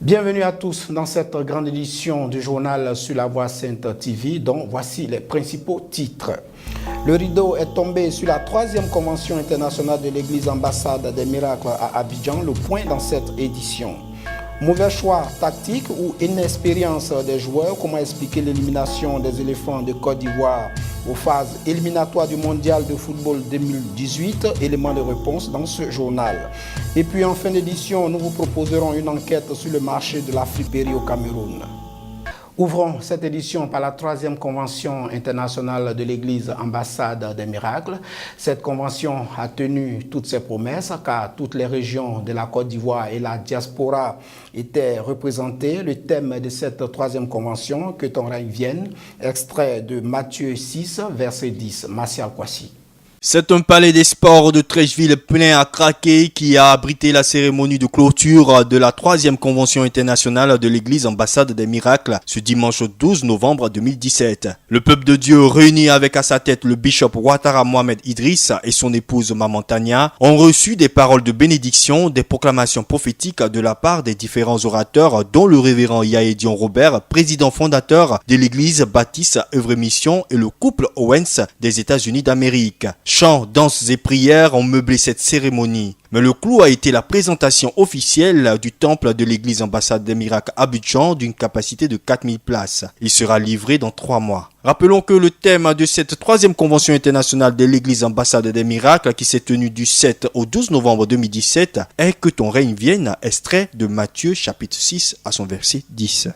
Bienvenue à tous dans cette grande édition du journal sur la Voix Sainte TV, dont voici les principaux titres. Le rideau est tombé sur la 3e convention internationale de l'Église ambassade des miracles à Abidjan, le point dans cette édition. Mauvais choix tactique ou inexpérience des joueurs, comment expliquer l'élimination des éléphants de Côte d'Ivoire aux phases éliminatoires du mondial de football 2018, éléments de réponse dans ce journal. Et puis en fin d'édition, nous vous proposerons une enquête sur le marché de la friperie au Cameroun. Ouvrons cette édition par la 3e convention internationale de l'Église ambassade des miracles. Cette convention a tenu toutes ses promesses car toutes les régions de la Côte d'Ivoire et la diaspora étaient représentées. Le thème de cette 3e convention, que ton règne vienne, extrait de Matthieu 6, verset 10. Martial Kwasi. C'est un palais des sports de Treichville plein à craquer qui a abrité la cérémonie de clôture de la 3e convention internationale de l'Église ambassade des miracles ce dimanche 12 novembre 2017. Le peuple de Dieu réuni avec à sa tête le bishop Ouattara Mohamed Idriss et son épouse Maman Tania ont reçu des paroles de bénédiction, des proclamations prophétiques de la part des différents orateurs dont le révérend Yaédion Robert, président fondateur de l'Église Baptiste Œuvre Mission et le couple Owens des États-Unis d'Amérique. Chants, danses et prières ont meublé cette cérémonie. Mais le clou a été la présentation officielle du temple de l'église ambassade des miracles Abidjan d'une capacité de 4000 places. Il sera livré dans 3 mois. Rappelons que le thème de cette 3e convention internationale de l'église ambassade des miracles qui s'est tenue du 7 au 12 novembre 2017 est que ton règne vienne, extrait de Matthieu chapitre 6 à son verset 10.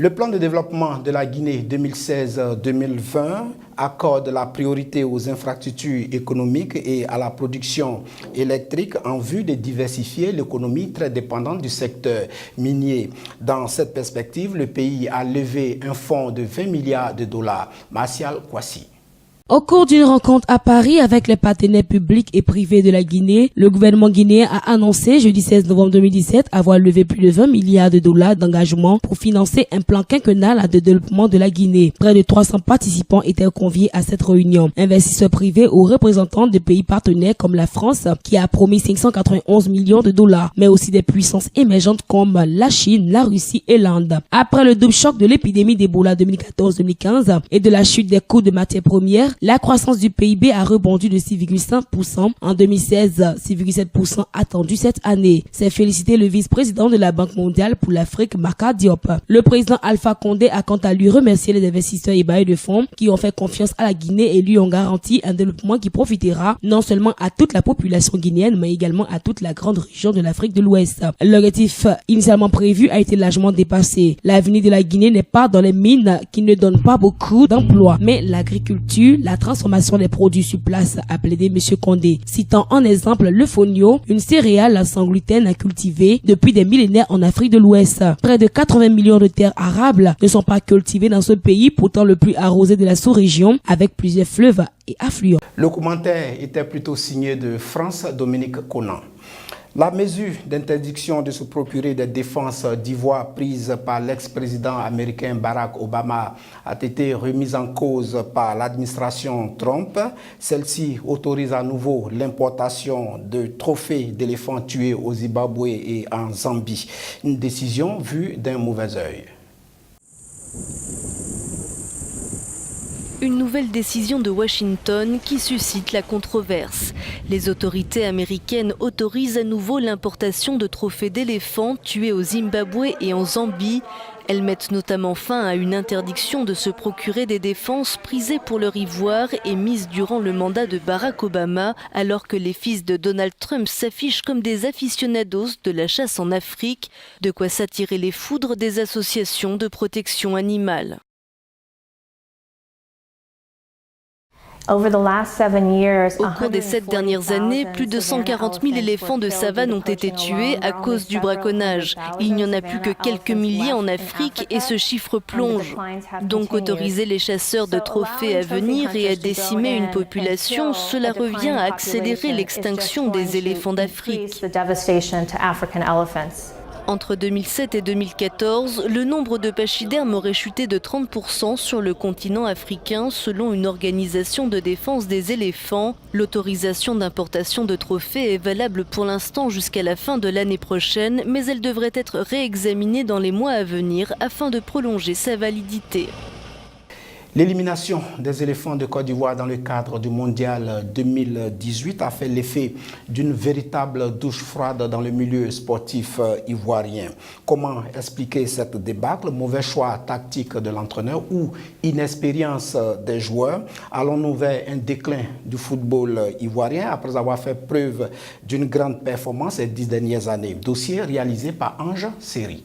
Le plan de développement de la Guinée 2016-2020 accorde la priorité aux infrastructures économiques et à la production électrique en vue de diversifier l'économie très dépendante du secteur minier. Dans cette perspective, le pays a levé un fonds de 20 milliards de dollars. Martial Kwasi. Au cours d'une rencontre à Paris avec les partenaires publics et privés de la Guinée, le gouvernement guinéen a annoncé jeudi 16 novembre 2017 avoir levé plus de 20 milliards de dollars d'engagement pour financer un plan quinquennal de développement de la Guinée. Près de 300 participants étaient conviés à cette réunion. Investisseurs privés ou représentants de pays partenaires comme la France qui a promis 591 millions de dollars, mais aussi des puissances émergentes comme la Chine, la Russie et l'Inde. Après le double choc de l'épidémie d'Ebola 2014-2015 et de la chute des coûts de matières premières, la croissance du PIB a rebondi de 6,5% en 2016, 6,7% attendu cette année. C'est félicité le vice-président de la Banque mondiale pour l'Afrique, Maka Diop. Le président Alpha Condé a quant à lui remercié les investisseurs et bailleurs de fonds qui ont fait confiance à la Guinée et lui ont garanti un développement qui profitera non seulement à toute la population guinéenne, mais également à toute la grande région de l'Afrique de l'Ouest. L'objectif initialement prévu a été largement dépassé. L'avenir de la Guinée n'est pas dans les mines qui ne donnent pas beaucoup d'emplois, mais l'agriculture, la transformation des produits sur place, a plaidé M. Condé, citant en exemple le fonio, une céréale sans gluten cultivée depuis des millénaires en Afrique de l'Ouest. Près de 80 millions de terres arables ne sont pas cultivées dans ce pays, pourtant le plus arrosé de la sous-région, avec plusieurs fleuves et affluents. Le commentaire était plutôt signé de France Dominique Conan. La mesure d'interdiction de se procurer des défenses d'ivoire prise par l'ex-président américain Barack Obama a été remise en cause par l'administration Trump. Celle-ci autorise à nouveau l'importation de trophées d'éléphants tués au Zimbabwe et en Zambie. Une décision vue d'un mauvais œil. Une nouvelle décision de Washington qui suscite la controverse. Les autorités américaines autorisent à nouveau l'importation de trophées d'éléphants tués au Zimbabwe et en Zambie. Elles mettent notamment fin à une interdiction de se procurer des défenses prisées pour leur ivoire et mises durant le mandat de Barack Obama, alors que les fils de Donald Trump s'affichent comme des aficionados de la chasse en Afrique, de quoi s'attirer les foudres des associations de protection animale. Au cours des 7 dernières années, plus de 140 000 éléphants de savane ont été tués à cause du braconnage. Il n'y en a plus que quelques milliers en Afrique et ce chiffre plonge. Donc autoriser les chasseurs de trophées à venir et à décimer une population, cela revient à accélérer l'extinction des éléphants d'Afrique. Entre 2007 et 2014, le nombre de pachydermes aurait chuté de 30% sur le continent africain selon une organisation de défense des éléphants. L'autorisation d'importation de trophées est valable pour l'instant jusqu'à la fin de l'année prochaine, mais elle devrait être réexaminée dans les mois à venir afin de prolonger sa validité. L'élimination des éléphants de Côte d'Ivoire dans le cadre du Mondial 2018 a fait l'effet d'une véritable douche froide dans le milieu sportif ivoirien. Comment expliquer cette débâcle? Mauvais choix tactique de l'entraîneur ou inexpérience des joueurs? Allons-nous vers un déclin du football ivoirien après avoir fait preuve d'une grande performance ces 10 dernières années? Dossier réalisé par Ange Seri.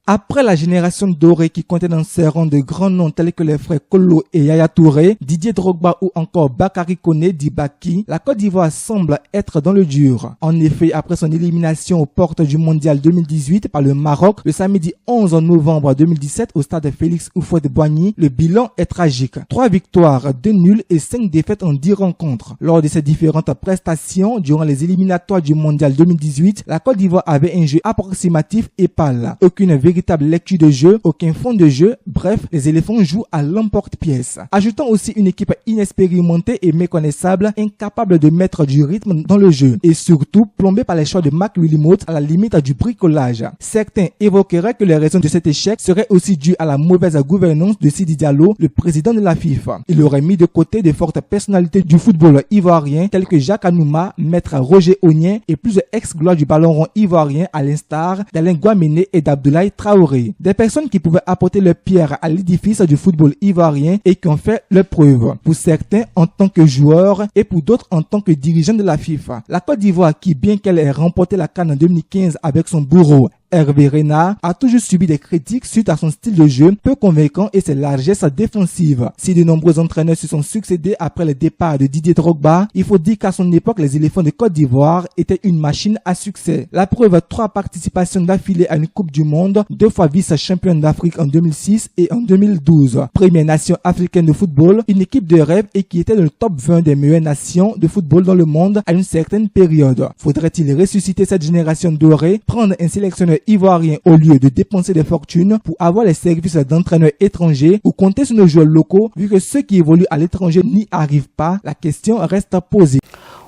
Après la génération dorée qui comptait dans ses rangs de grands noms tels que les frères Kolo et Yaya Touré, Didier Drogba ou encore Bakary Koné Dibaki, la Côte d'Ivoire semble être dans le dur. En effet, après son élimination aux portes du Mondial 2018 par le Maroc, le samedi 11 novembre 2017 au stade Félix Houphouët-Boigny, le bilan est tragique. 3 victoires, 2 nuls et 5 défaites en 10 rencontres. Lors de ces différentes prestations, durant les éliminatoires du Mondial 2018, la Côte d'Ivoire avait un jeu approximatif et pâle. Aucune véritable lecture de jeu, aucun fond de jeu, bref, les éléphants jouent à l'emporte-pièce. Ajoutons aussi une équipe inexpérimentée et méconnaissable, incapable de mettre du rythme dans le jeu, et surtout plombée par les choix de Marc Willimot à la limite du bricolage. Certains évoqueraient que les raisons de cet échec seraient aussi dues à la mauvaise gouvernance de Sidi Diallo, le président de la FIFA. Il aurait mis de côté de fortes personnalités du football ivoirien telles que Jacques Anouma, maître Roger Ognien et plusieurs ex-gloires du ballon rond ivoirien à l'instar d'Alain Guaméné et d'Abdoulaye Traoré. Des personnes qui pouvaient apporter leur pierre à l'édifice du football ivoirien et qui ont fait leur preuve. Pour certains en tant que joueurs et pour d'autres en tant que dirigeants de la FIFA. La Côte d'Ivoire qui, bien qu'elle ait remporté la CAN en 2015 avec son bourreau Hervé Renard, a toujours subi des critiques suite à son style de jeu peu convaincant et ses largesses défensives. Si de nombreux entraîneurs se sont succédés après le départ de Didier Drogba, il faut dire qu'à son époque, les éléphants de Côte d'Ivoire étaient une machine à succès. La preuve, 3 participations d'affilée à une Coupe du Monde, 2 fois vice-championne d'Afrique en 2006 et en 2012. Première nation africaine de football, une équipe de rêve et qui était dans le top 20 des meilleures nations de football dans le monde à une certaine période. Faudrait-il ressusciter cette génération dorée, prendre un sélectionneur ivoirien au lieu de dépenser des fortunes pour avoir les services d'entraîneurs étrangers ou compter sur nos joueurs locaux vu que ceux qui évoluent à l'étranger n'y arrivent pas? La question reste posée.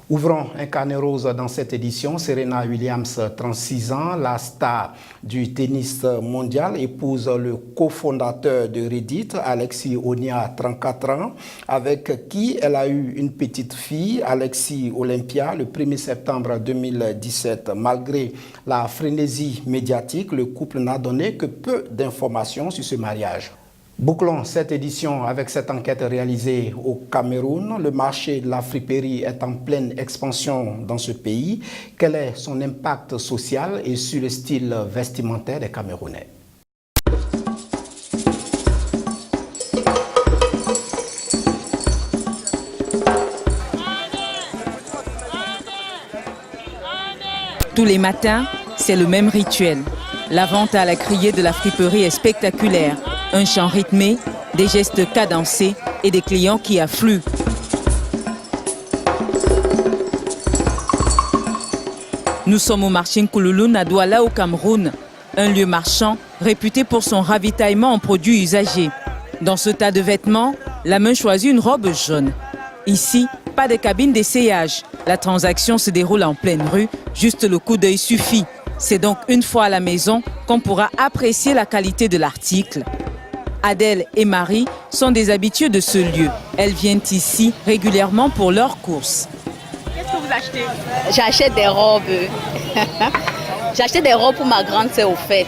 Ouvrons un carnet rose dans cette édition. Serena Williams, 36 ans, la star du tennis mondial, épouse le cofondateur de Reddit, Alexis Ohnia, 34 ans, avec qui elle a eu une petite fille, Alexis Olympia, le 1er septembre 2017. Malgré la frénésie médiatique, le couple n'a donné que peu d'informations sur ce mariage. Bouclons cette édition avec cette enquête réalisée au Cameroun. Le marché de la friperie est en pleine expansion dans ce pays. Quel est son impact social et sur le style vestimentaire des Camerounais? Tous les matins, c'est le même rituel. La vente à la criée de la friperie est spectaculaire. Un chant rythmé, des gestes cadencés et des clients qui affluent. Nous sommes au marché Nkoulouloun à Douala au Cameroun, un lieu marchand réputé pour son ravitaillement en produits usagés. Dans ce tas de vêtements, la main choisit une robe jaune. Ici, pas de cabine d'essayage. La transaction se déroule en pleine rue, juste le coup d'œil suffit. C'est donc une fois à la maison qu'on pourra apprécier la qualité de l'article. Adèle et Marie sont des habitués de ce lieu. Elles viennent ici régulièrement pour leurs courses. Qu'est-ce que vous achetez? J'achète des robes. J'achète des robes pour ma grande sœur au fait.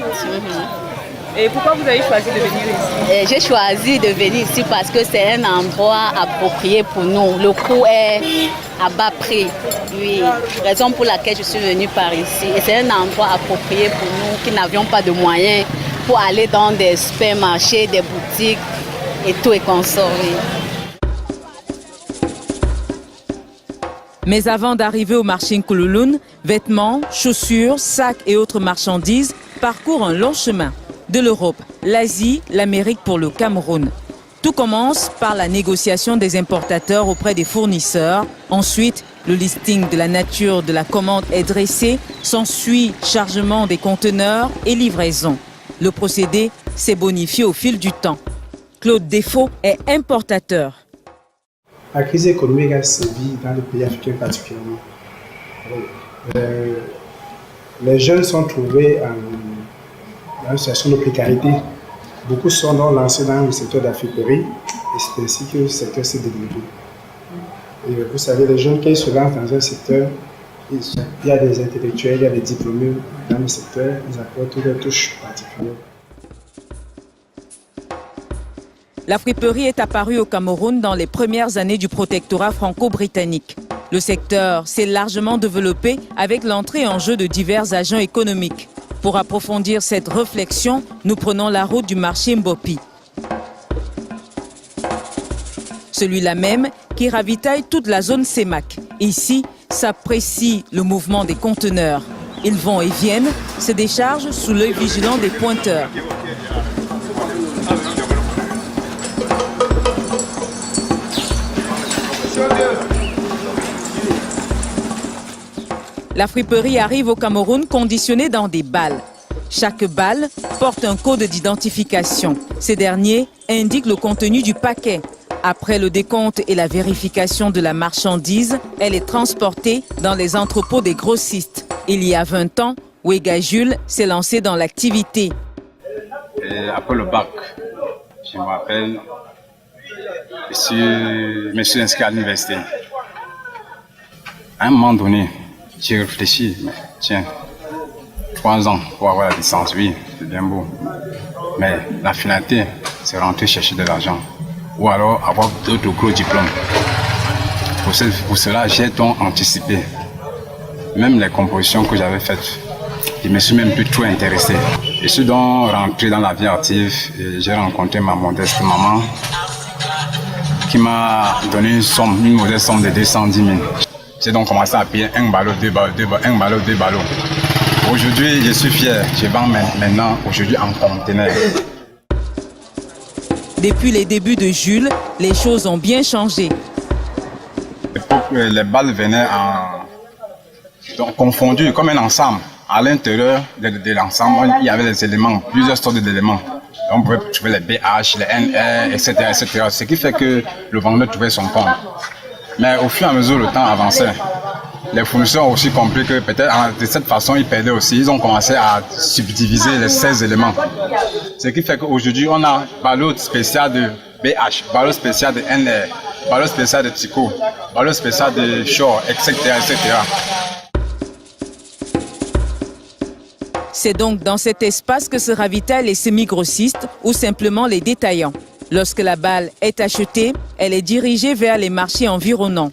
Et pourquoi vous avez choisi de venir ici? J'ai choisi de venir ici parce que c'est un endroit approprié pour nous. Le coût est à bas prix. Oui, raison pour laquelle je suis venue par ici. Et c'est un endroit approprié pour nous qui n'avions pas de moyens pour aller dans des supermarchés, des boutiques et tout est consommé. Mais avant d'arriver au marché Nkoulouloun, vêtements, chaussures, sacs et autres marchandises parcourent un long chemin. De l'Europe, l'Asie, l'Amérique pour le Cameroun. Tout commence par la négociation des importateurs auprès des fournisseurs. Ensuite, Le listing de la nature de la commande est dressé, s'ensuit chargement des conteneurs et livraison. Le procédé s'est bonifié au fil du temps. Claude Défaut est importateur. La crise économique a sévi dans les pays africains particulièrement. Les jeunes sont trouvés dans une situation de précarité. Beaucoup sont donc lancés dans le secteur de la friperie et c'est ainsi que le secteur s'est développé. Et vous savez, les jeunes qui se lancent dans un secteur, il y a des intellectuels, il y a des diplômés dans le secteur, ils apportent des touches particulières. La friperie est apparue au Cameroun dans les premières années du protectorat franco-britannique. Le secteur s'est largement développé avec l'entrée en jeu de divers agents économiques. Pour approfondir cette réflexion, nous prenons la route du marché Mbopi. Celui-là même qui ravitaille toute la zone CEMAC. Ici, s'apprécie le mouvement des conteneurs. Ils vont et viennent, se déchargent sous l'œil vigilant des pointeurs. La friperie arrive au Cameroun conditionnée dans des balles. Chaque balle porte un code d'identification. Ces derniers indiquent le contenu du paquet. Après le décompte et la vérification de la marchandise, elle est transportée dans les entrepôts des grossistes. Il y a 20 ans, Wega Jules s'est lancé dans l'activité. Après le bac, je me rappelle, je me suis inscrit à l'université. À un moment donné, j'ai réfléchi, mais tiens, 3 ans pour avoir la licence, oui, c'est bien beau. Mais la finalité, c'est rentrer chercher de l'argent. Ou alors avoir d'autres gros diplômes. Pour cela, j'ai donc anticipé. Même les compositions que j'avais faites, je me suis même plus trop intéressé. Je suis donc rentré dans la vie active et j'ai rencontré ma modeste maman qui m'a donné une modeste somme de 210 000. J'ai donc commencé à payer 1 ballot, 2 ballots, 1 ballot, 2 ballots. Aujourd'hui, je suis fier. Je vends maintenant aujourd'hui en conteneur. Depuis les débuts de Jules, les choses ont bien changé. Les balles venaient confondues comme un ensemble. À l'intérieur de l'ensemble, il y avait des éléments, plusieurs sortes d'éléments. On pouvait trouver les BH, les NR, etc., etc. Ce qui fait que le vendeur trouvait son compte. Mais au fur et à mesure, le temps avançait. Les fournisseurs ont aussi compris que peut-être de cette façon, ils perdaient aussi. Ils ont commencé à subdiviser les 16 éléments. Ce qui fait qu'aujourd'hui, on a ballot spécial de BH, ballot spécial de NR, ballot spécial de Tico, ballot spécial de Shore, etc., etc. C'est donc dans cet espace que se ravitaillent les semi-grossistes ou simplement les détaillants. Lorsque la balle est achetée, elle est dirigée vers les marchés environnants.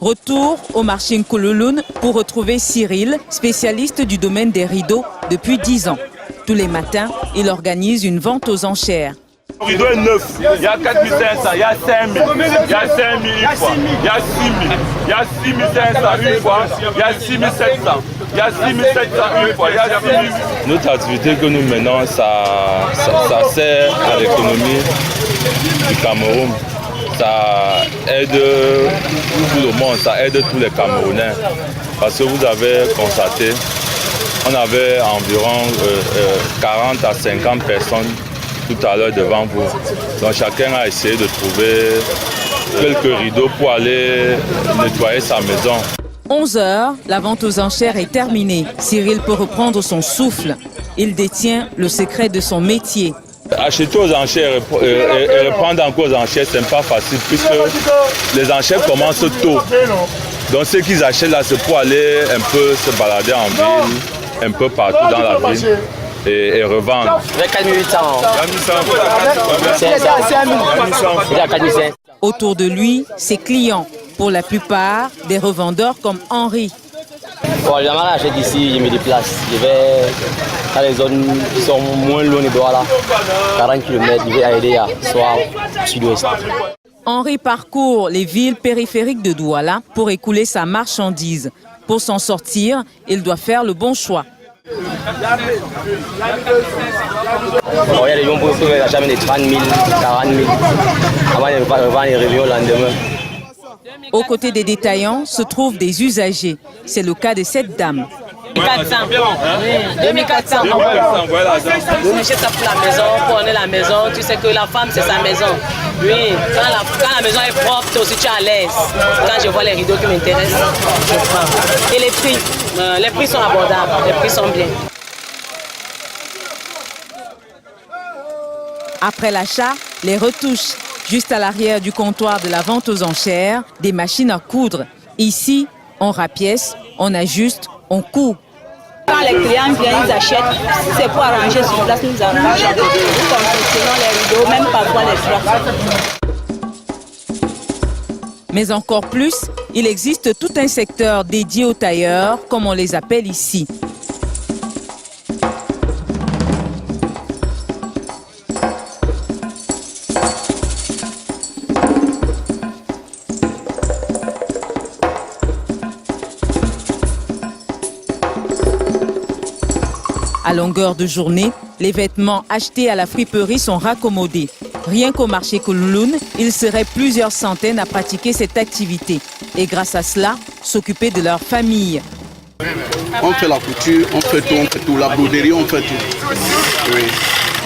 Retour au marché Nkololoun pour retrouver Cyril, spécialiste du domaine des rideaux depuis 10 ans. Tous les matins, il organise une vente aux enchères. Le rideau est neuf, il y a 4 500, il y a 5 000, il y a 5 000 une fois, il y a 6 000, il y a 6 500 une fois, il y a 6 700, il y a 6 700 une fois, il y a 6 000. Notre activité que nous menons, ça sert à l'économie du Cameroun. Ça aide tout le monde, ça aide tous les Camerounais. Parce que vous avez constaté, on avait environ 40 à 50 personnes tout à l'heure devant vous. Donc chacun a essayé de trouver quelques rideaux pour aller nettoyer sa maison. 11 heures, la vente aux enchères est terminée. Cyril peut reprendre son souffle. Il détient le secret de son métier. Acheter aux enchères et reprendre encore aux enchères, ce n'est pas facile puisque les enchères commencent tôt. Donc ce qu'ils achètent là, c'est pour aller un peu se balader en ville, un peu partout dans la ville et revendre. Autour de lui, ses clients, pour la plupart des revendeurs comme Henri. Bon, évidemment, là, j'achète d'ici, je me déplace. Je vais dans les zones qui sont moins loin de Douala, 40 km, je vais à Edea, soit sud-ouest. Henri parcourt les villes périphériques de Douala pour écouler sa marchandise. Pour s'en sortir, il doit faire le bon choix. Bon, il y a des gens qui peuvent acheter des 30 000, 40 000, avant de revendre les revenus au lendemain. Aux côtés des détaillants se trouvent des usagers. C'est le cas de cette dame. 2400. Oui, 2400. On achète ça pour la maison, pour orner la maison. Tu sais que la femme, c'est sa maison. Oui, quand la maison est propre, toi aussi tu es à l'aise. Quand je vois les rideaux qui m'intéressent, je prends. Et les prix sont abordables, les prix sont bien. Après l'achat, les retouches. Juste à l'arrière du comptoir de la vente aux enchères, des machines à coudre. Ici, on rapièce, on ajuste, on coud. Quand les clients viennent, ils achètent. Si c'est pour arranger sur place, nous arrangeons. Nous confectionnons les rideaux, même parfois les draps. Mais encore plus, il existe tout un secteur dédié aux tailleurs, comme on les appelle ici. À longueur de journée, les vêtements achetés à la friperie sont raccommodés. Rien qu'au marché Koulouloune, il serait plusieurs centaines à pratiquer cette activité. Et grâce à cela, s'occuper de leur famille. On fait la couture, on fait tout, la broderie, on fait tout. Oui.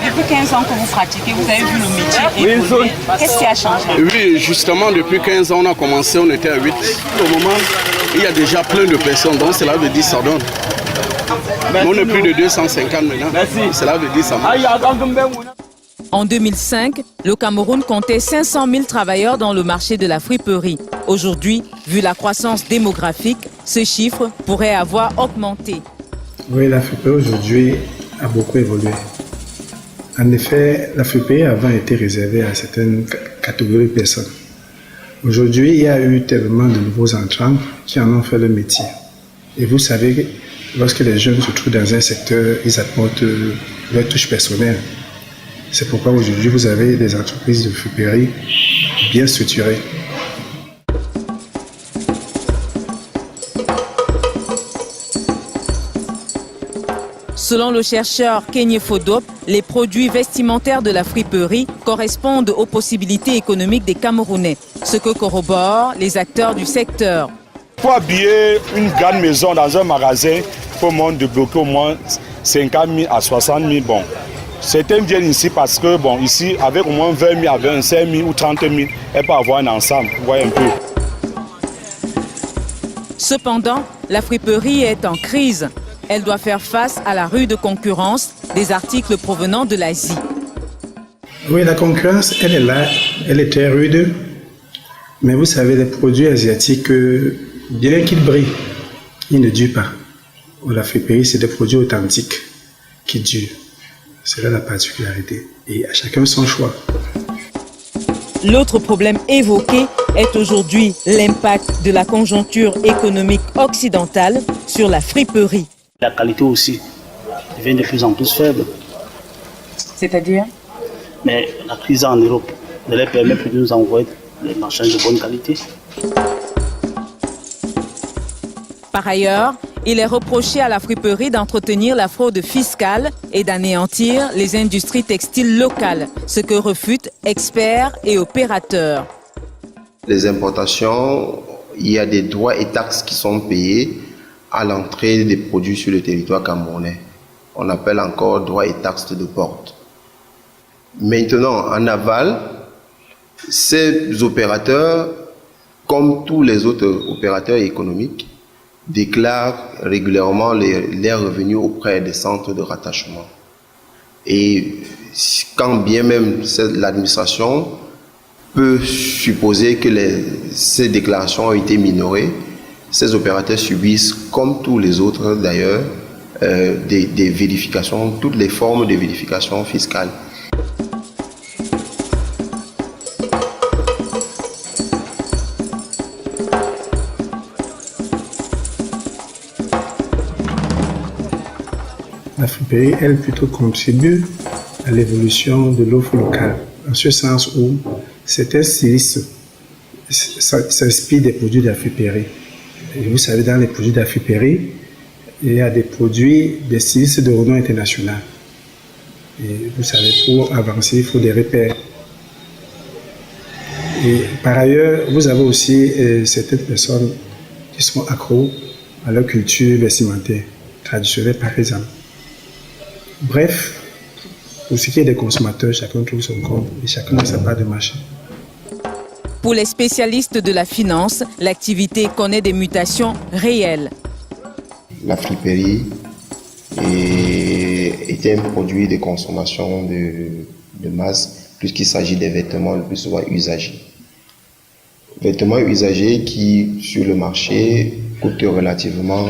Depuis 15 ans que vous pratiquez, vous avez vu le métier évoluer. Qu'est-ce qui a changé? Oui, justement, depuis 15 ans, on a commencé, on était à 8. Au moment, il y a déjà plein de personnes, donc cela veut dire ça donne. On est plus de 250 maintenant. Cela veut dire ça marche. En 2005, le Cameroun comptait 500 000 travailleurs dans le marché de la friperie. Aujourd'hui, vu la croissance démographique, ce chiffre pourrait avoir augmenté. Oui, la friperie aujourd'hui a beaucoup évolué. En effet, la friperie avant était réservée à certaines catégories de personnes. Aujourd'hui, il y a eu tellement de nouveaux entrants qui en ont fait le métier. Et vous savez, lorsque les jeunes se trouvent dans un secteur, ils apportent leur touche personnelle. C'est pourquoi aujourd'hui, vous avez des entreprises de friperie bien structurées. Selon le chercheur Kenye Fodop, les produits vestimentaires de la friperie correspondent aux possibilités économiques des Camerounais, ce que corroborent les acteurs du secteur. Pour habiller une grande maison dans un magasin, il faut débloquer au moins 50 000 à 60 000. Bon. Certains viennent ici parce que, bon, ici, avec au moins 20 000, avec 5 000 ou 30 000, elle peut avoir un ensemble. Vous voyez un peu. Cependant, la friperie est en crise. Elle doit faire face à la rude concurrence des articles provenant de l'Asie. Oui, la concurrence, elle est là, elle est très rude. Mais vous savez, les produits asiatiques, bien qu'ils brillent, ils ne durent pas. La friperie, c'est des produits authentiques qui durent. C'est là la particularité. Et à chacun son choix. L'autre problème évoqué est aujourd'hui l'impact de la conjoncture économique occidentale sur la friperie. La qualité aussi devient de plus en plus faible. C'est-à-dire? Mais la crise en Europe ne leur permet plus de nous envoyer des marchandises de bonne qualité. Par ailleurs, il est reproché à la friperie d'entretenir la fraude fiscale et d'anéantir les industries textiles locales, ce que refutent experts et opérateurs. Les importations, il y a des droits et taxes qui sont payés à l'entrée des produits sur le territoire camerounais. On appelle encore droits et taxes de port. Maintenant, en aval, ces opérateurs, comme tous les autres opérateurs économiques, déclarent régulièrement les revenus auprès des centres de rattachement. Et quand bien même l'administration peut supposer que ces déclarations ont été minorées, ces opérateurs subissent, comme tous les autres d'ailleurs, des vérifications, toutes les formes de vérification fiscale. La friperie, elle, plutôt contribue à l'évolution de l'offre locale, en ce sens où certains stylistes s'inspirent des produits de la friperie. Et vous savez, dans les produits de la friperie, il y a des produits, des stylistes de renom international. Et vous savez, pour avancer, il faut des repères. Et par ailleurs, vous avez aussi certaines personnes qui sont accros à leur culture vestimentaire, traditionnelle par exemple. Bref, pour ce qui est des consommateurs, chacun trouve son compte et chacun a sa part de marché. Pour les spécialistes de la finance, l'activité connaît des mutations réelles. La friperie était un produit de consommation de masse, puisqu'il s'agit des vêtements le plus souvent usagés. Vêtements usagés qui, sur le marché, coûtent relativement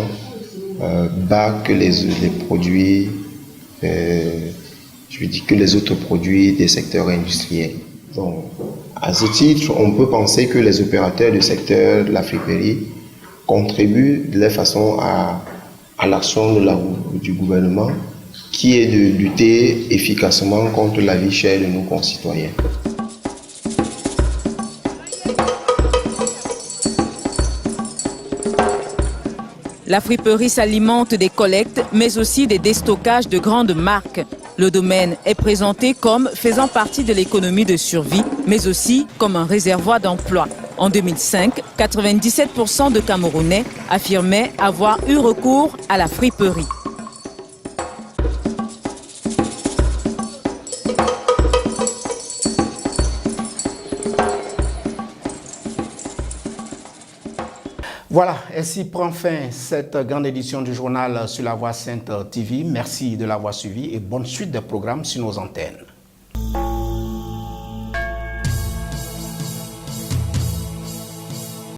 bas que les produits, que les autres produits des secteurs industriels. Donc, à ce titre, on peut penser que les opérateurs du secteur de la friperie contribuent de leur façon à l'action du gouvernement, qui est de lutter efficacement contre la vie chère de nos concitoyens. La friperie s'alimente des collectes, mais aussi des destockages de grandes marques. Le domaine est présenté comme faisant partie de l'économie de survie, mais aussi comme un réservoir d'emploi. En 2005, 97% de Camerounais affirmaient avoir eu recours à la friperie. Voilà, ainsi prend fin cette grande édition du journal sur la Voix Sainte TV. Merci de l'avoir suivi et bonne suite des programmes sur nos antennes.